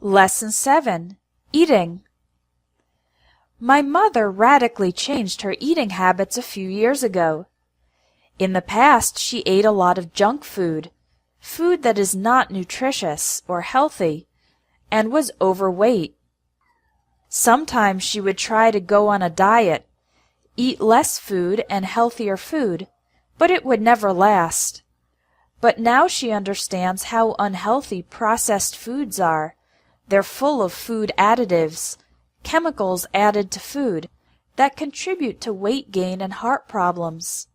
Lesson 7. Eating. My mother radically changed her eating habits a few years ago. In the past, she ate a lot of junk food, food that is not nutritious or healthy, and was overweight. Sometimes she would try to go on a diet, eat less food and healthier food, but it would never last. But now she understands how unhealthy processed foods are. They're full of food additives, chemicals added to food, that contribute to weight gain and heart problems.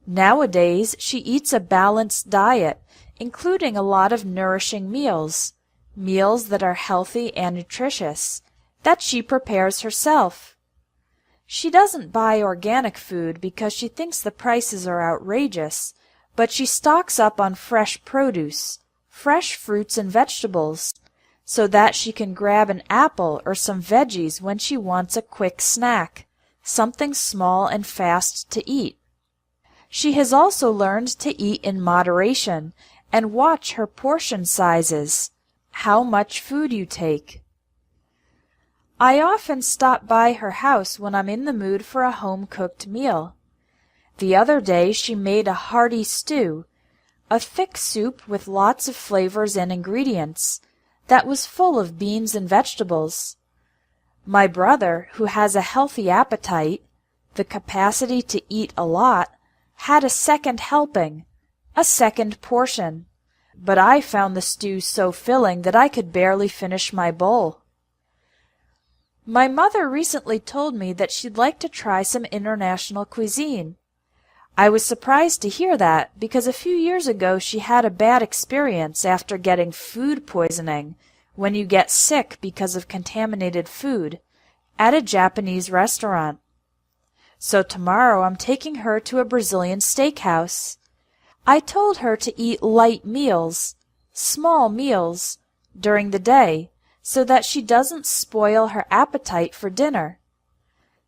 Nowadays, she eats a balanced diet, including a lot of nourishing meals, meals that are healthy and nutritious, that she prepares herself. She doesn't buy organic food because she thinks the prices are outrageous, but she stocks up on fresh produce, fresh fruits and vegetables, so that she can grab an apple or some veggies when she wants a quick snack, something small and fast to eat. She has also learned to eat in moderation and watch her portion sizes, how much food you take. I often stop by her house when I'm in the mood for a home-cooked meal. The other day she made a hearty stew, a thick soup with lots of flavors and ingredients, that was full of beans and vegetables. My brother, who has a healthy appetite, the capacity to eat a lot, had a second helping, a second portion, but I found the stew so filling that I could barely finish my bowl. My mother recently told me that she'd like to try some international cuisine. I was surprised to hear that because a few years ago she had a bad experience after getting food poisoning, when you get sick because of contaminated food, at a Japanese restaurant. So tomorrow I'm taking her to a Brazilian steakhouse. I told her to eat light meals, small meals, during the day, so that she doesn't spoil her appetite for dinner.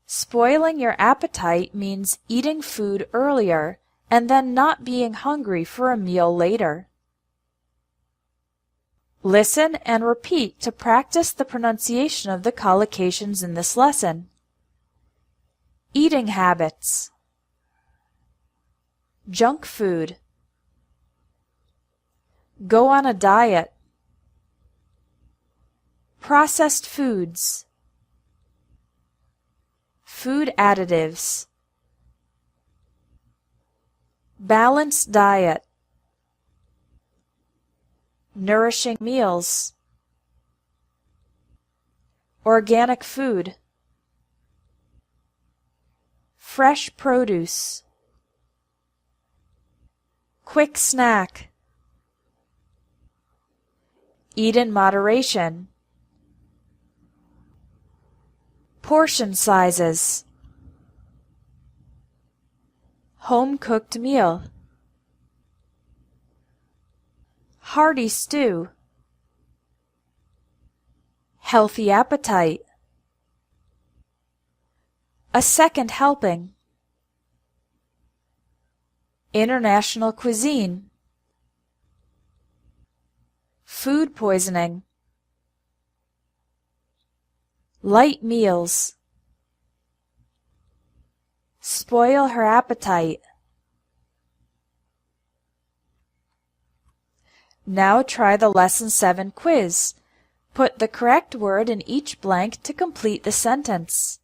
Spoiling your appetite means eating food earlier and then not being hungry for a meal later. Listen and repeat to practice the pronunciation of the collocations in this lesson. Eating habits. Junk food. Go on a diet. Processed foods. Food additives. Balanced diet. Nourishing meals. Organic food. Fresh produce. Quick snack. Eat in moderation. Portion sizes. Home-cooked meal. Hearty stew. Healthy appetite. A second helping. International cuisine. Food poisoning. Light meals. Spoil her appetite. Now try the Lesson 7 quiz. Put the correct word in each blank to complete the sentence.